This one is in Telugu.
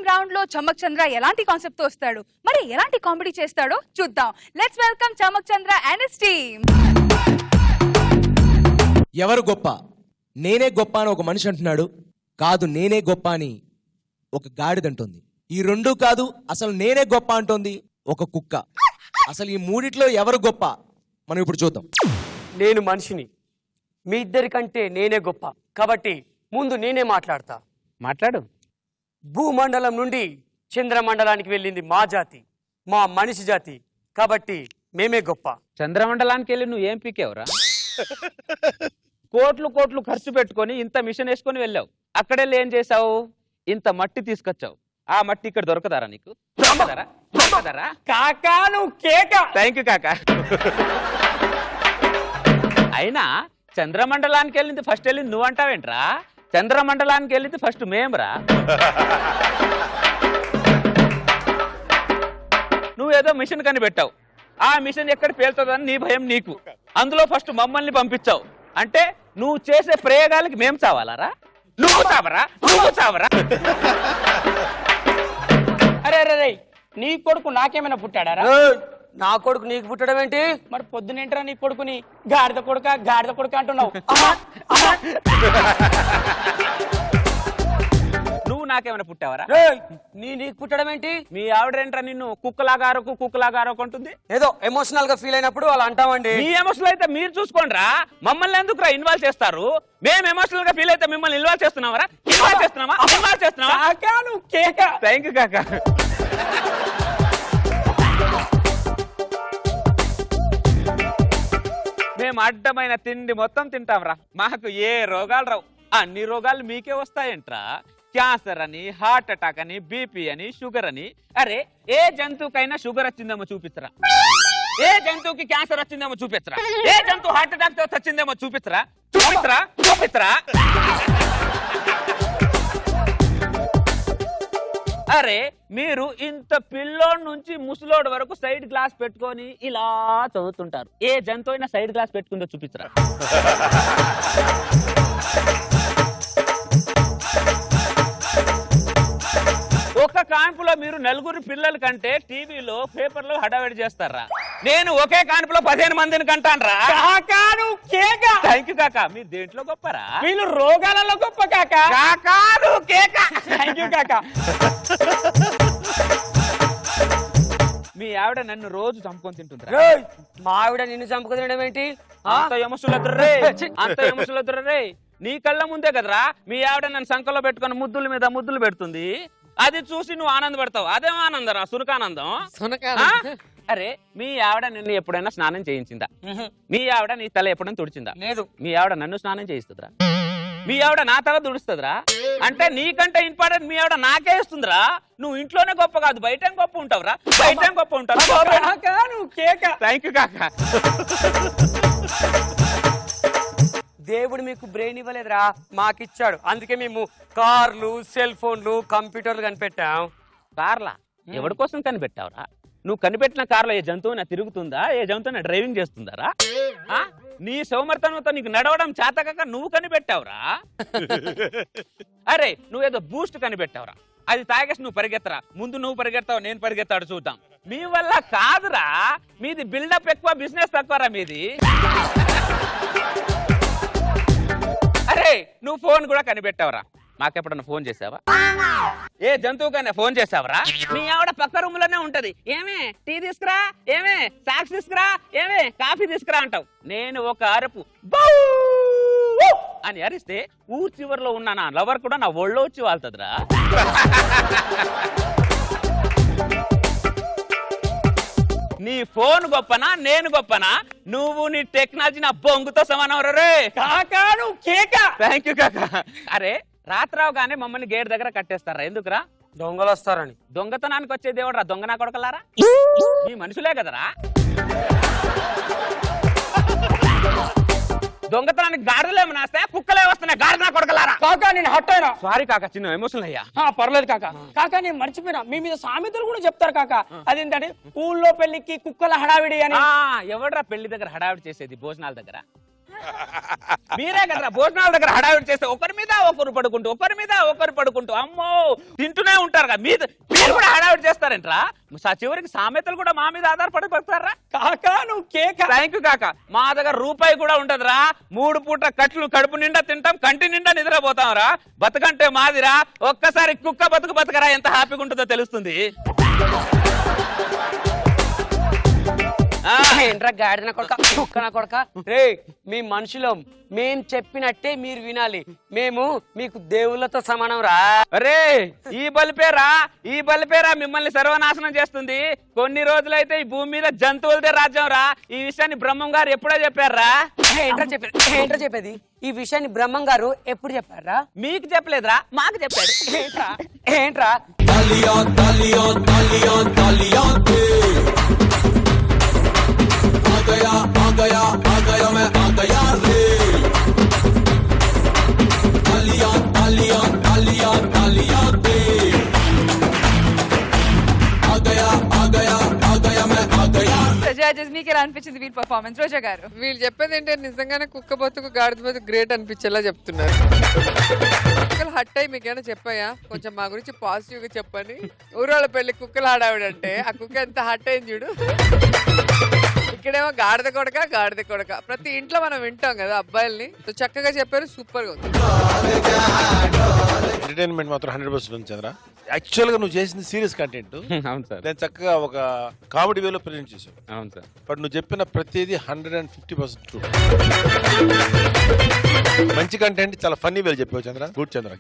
రౌండ్ లో చమక్ చంద్ర ఎలాంటి కాన్సెప్ట్ తో వస్తాడు, మరి ఎలాంటి కామెడీ చేస్తాడో చూద్దాం. Let's welcome Chammak Chandra and his team. ఎవరు గొప్ప? నేనే గొప్ప అని ఒక మనిషి అంటున్నాడు. కాదు, నేనే గొప్ప అని ఒక గాడిదంటుంది. ఈ రెండూ కాదు, అసలు నేనే గొప్ప అంటోంది ఒక కుక్క. అసలు ఈ మూడిట్లో ఎవరు గొప్ప మనం ఇప్పుడు చూద్దాం. నేను మనిషిని, మీ ఇద్దరికంటే నేనే గొప్ప కాబట్టి ముందు నేనే మాట్లాడతా. మాట్లాడు. భూమండలం నుండి చంద్రమండలానికి వెళ్ళింది మా జాతి, మా మనిషి జాతి కాబట్టి మేమే గొప్ప. చంద్రమండలానికి వెళ్ళి నువ్వు ఏం పీకేవరా? కోట్లు ఖర్చు పెట్టుకొని ఇంత మిషన్ వేసుకొని వెళ్ళావు. అక్కడెళ్ళి ఏం చేసావు? ఇంత మట్టి తీసుకొచ్చావు. ఆ మట్టి ఇక్కడ దొరకదారా నీకు? దొరకదారా? కాకా నువ్వు కేక. థ్యాంక్ యూ కాకా. అయినా చంద్రమండలానికి వెళ్ళింది ఫస్ట్ వెళ్ళింది నువ్వు అంటావేంట్రా? చంద్రమండలానికి వెళ్ళింది ఫస్ట్ మేమ్రా. నువ్వేదో మిషన్ కనిపెట్టావు. ఆ మిషన్ ఎక్కడ పేలుతుందని నీ భయం నీకు. అందులో ఫస్ట్ మమ్మల్ని పంపించావు. అంటే నువ్వు చేసే ప్రయోగాలకి మేము చావాలరా? నువ్వు చావరా? అరే అరే రే, నీ కొడుకు నాకేమైనా పుట్టాడారా? నా కొడుకు నీకు పుట్టడం ఏంటి? మరి పొద్దునేంట్రా నీ కొడుకుని గాడిద కొడుక అంటున్నావు? నువ్వు నాకేమైనా పుట్టావరా? నీకు పుట్టడం ఏంటి? మీ ఆవిడేంట్రా నిన్ను కుక్కలాగారో అంటుంది? ఏదో ఎమోషనల్ గా ఫీల్ అయినప్పుడు అలా అంటామండి. మీ ఎమోషనల్ అయితే మీరు చూసుకోండిరా. మమ్మల్ని ఎందుకు ఇన్వాల్వ్ చేస్తారు? మేము ఎమోషనల్ గా ఫీల్ అయితే మిమ్మల్ని ఇన్వాల్వ్ చేస్తున్నావా? కాకా నువ్వు కేక. థ్యాంక్ యూ కాకా. మేము అడ్డమైన తిండి మొత్తం తింటాంరా. మాకు ఏ రోగాలు రావు. అన్ని రోగాలు మీకే వస్తాయంట్రా. క్యాన్సర్ అని, హార్ట్ అటాక్ అని, బీపీ అని, షుగర్ అని. అరే ఏ జంతువుకైనా షుగర్ వచ్చిందేమో చూపించరా? ఏ జంతువుకి క్యాన్సర్ వచ్చిందేమో చూపించరా? ఏ జంతువు హార్ట్ అటాక్ తో వచ్చిందేమో చూపించరా? అరే మీరు ఇంత పిల్లోడ్ నుంచి ముసలోడు వరకు సైడ్ గ్లాస్ పెట్టుకొని ఇలా చదువుతుంటారు. ఏ జంతువు అయినా సైడ్ గ్లాస్ పెట్టుకుందో చూపించరా? ఒక కాన్పులో మీరు నలుగురు పిల్లల కంటే టీవీలో పేపర్లో హడావిడి చేస్తారా? నేను ఒకే కాన్పులో 15 మందిని కంటాన్రా. కాకా నువ్వు కేక. థ్యాంక్ యూ కాకా. మీరు దేంట్లో గొప్పరా? వీళ్ళు రోగాలలో గొప్ప కాకా. కాకా నువ్వు కేక. థ్యాంక్ యూ కాకా. మీ ఆవిడ నన్ను రోజు చంపుకొని తింటుందిరా. మా ఆవిడ నిన్ను చంపుకు తినడం ఏంటి? అంత ఎమసులద్దురే. నీ కళ్ళ ముందే కదరా మీ ఆవిడ నన్ను సంకలో పెట్టుకుని ముద్దుల మీద ముద్దులు పెడుతుంది. అది చూసి నువ్వు ఆనందపడతావు. అదేం ఆనందరా? సునకానందం. అరే మీ ఆవిడ నిన్ను ఎప్పుడైనా స్నానం చేయించిందా? మీ ఆవిడ నీ తల ఎప్పుడైనా తుడిచిందా? లేదు. మీ ఆవిడ నన్ను స్నానం చేయిస్తుందిరా. మీ ఆవిడ నా తల తుడుస్తుందిరా. అంటే నీకంటే ఇంపార్టెంట్ మీ ఆవిడ నాకే ఇస్తుందిరా. నువ్వు ఇంట్లోనే గొప్ప కాదు, బయట గొప్ప ఉంటావురా. బయట గొప్ప ఉంటావు. కాకా నువ్వు కేక. థ్యాంక్ యూ కాకా. దేవుడు మీకు బ్రెయిన్ ఇవ్వలేదురా, మాకిచ్చాడు. అందుకే మేము కార్లు, సెల్ ఫోన్లు, కంప్యూటర్లు కనిపెట్టాం. కార్లా? ఎవరి కోసం కనిపెట్టావురా? నువ్వు కనిపెట్టిన కార్లో ఏ జంతువున తిరుగుతుందా? ఏ జంతువున డ్రైవింగ్ చేస్తుందారా? నీ సౌమర్థనంతో నీకు నడవడం చేతకాక నువ్వు కనిపెట్టావురా. అరే నువ్వేదో బూస్ట్ కనిపెట్టావురా. అది తాగేసి నువ్వు పరిగెత్తరా. ముందు నువ్వు పరిగెత్తావు, నేను పరిగెత్తాడు చూద్దాం. మీ వల్ల కాదురా. మీది బిల్డప్ ఎక్కువ, బిజినెస్ తక్కువరా మీది. అరే నువ్వు ఫోన్ కూడా కనిపెట్టావురా. మాకెప్పుడన్నా ఫోన్ చేసావా? ఏ జంతువుకైనా ఫోన్ చేసావరా? మీ ఆవిడ పక్క రూమ్ లోనే ఉంటది. ఏమే టీ తీసుకురా, ఏమే సాక్స్ తీసుకురా, ఏమే కాఫీ తీసుకురా అంటావు. నేను ఒక అరుపు అని అరిస్తే ఊరు చివరిలో ఉన్న నా లవర్ కూడా నా ఒళ్ళో వచ్చి వాళ్తుందిరా. నీ ఫోన్ గొప్పనా నేను గొప్పనా? నువ్వు నీ టెక్నాలజీ నా బొంగుతో సమానం రే. కాకా నువ్వు కేక. థ్యాంక్ యూ కాకా. అరే రాత్రావుగానే మమ్మల్ని గేట్ దగ్గర కట్టేస్తారా? ఎందుకురా? దొంగలు వస్తారని. దొంగతనానికి వచ్చే దేవుడు రా. దొంగ నా కొడకలారా? మీ మనుషులే కదరా. దొంగతనానికి గాడిదలు ఏమన్నా వస్తాయా? కుక్కలే వస్తున్నాయి. గాడిద నా కొడకలారా. కాకా నేను హట్ అయినా. సారీ కాకా, చిన్న ఎమోషనల్ అయ్యా. పర్లేదు కాకా. కాకా నేను మర్చిపోయినా, మీ మీద సామెతలు కూడా చెప్తారు కాకా. అదేంటంటే ఊళ్ళో పెళ్లికి కుక్కల హడావిడి అని. ఎవడ్రా పెళ్లి దగ్గర హడావిడి చేసేది? భోజనాల దగ్గర. మీరే కదరా భోజనాల దగ్గర హడావిడి చేస్తే ఒకరి మీద ఒకరు పడుకుంటూ అమ్మో తింటూనే ఉంటారు కదా మీరు కూడా హడావిడి చేస్తారేంట్రా చివరికి సామెతలు కూడా మా మీద ఆధారపడి పడతారా? కాకా నువ్వు కేక. థ్యాంక్ యూ కాక. మా దగ్గర రూపాయి కూడా ఉండదురా. 3 పూట కట్లు కడుపు నిండా తింటాం, కంటి నిండా నిద్రపోతాం రా. బతుకంటే మాదిరా. ఒక్కసారి కుక్క బతుకరా ఎంత హ్యాపీగా ఉంటుందో తెలుస్తుంది. ఏంట్రా గాడిన కొడక కుక్కన కొడక రే, మీ మనుషులం, మేం చెప్పినట్టే మీరు వినాలి. మేము మీకు దేవుళ్ళతో సమానం రా. అరే ఈ బలిపేరా మిమ్మల్ని సర్వనాశనం చేస్తుంది. కొన్ని రోజులైతే ఈ భూమి మీద జంతువులదే రాజ్యం రా. ఈ విషయాన్ని బ్రహ్మం గారు ఎప్పుడో చెప్పారా? ఏంట్రా చెప్పేది? ఈ విషయాన్ని బ్రహ్మం గారు ఎప్పుడు చెప్పారా? మీకు చెప్పలేదురా, మాకు చెప్పాడు. ఏంట్రా జడ్జెస్ మీకు ఎలా అనిపించింది వీళ్ళ పర్ఫార్మెన్స్? రోజా గారు, వీళ్ళు చెప్పేది ఏంటంటే నిజంగానే కుక్క బతుకు గాడిద బతుకు గ్రేట్ అనిపించేలా చెప్తున్నారు. కుక్కలు హట్ అయ్యి మీకేమైనా చెప్పాయా? కొంచెం మా గురించి పాజిటివ్ గా చెప్పండి. ఊరోళ్ళ పెళ్లి కుక్కలు ఆడావిడంటే ఆ కుక్క ఎంత హట్ అయింది చూడు. ఇక్కడేమో గాడిద కొడక. ప్రతి ఇంట్లో మనం వింటాం కదా అబ్బాయిల్ని. సో చక్కగా చెప్పారు, సూపర్ గా ఉంది. ఎంటర్టైన్మెంట్ మాత్రం 100% ఉంది చంద్ర. యాక్చువల్ గా నువ్వు చేసింది సీరియస్ కంటెంట్. అవును సార్. నేను చక్కగా ఒక కామెడీ వేలో ప్రజెంట్ చేశాను. అవును సార్. బట్ నువ్వు చెప్పిన ప్రతిదీ 150% ట్రూ. మంచి కంటెంట్ చాలా ఫన్నీ వేలు చెప్పావు చంద్ర. గుడ్ చంద్ర.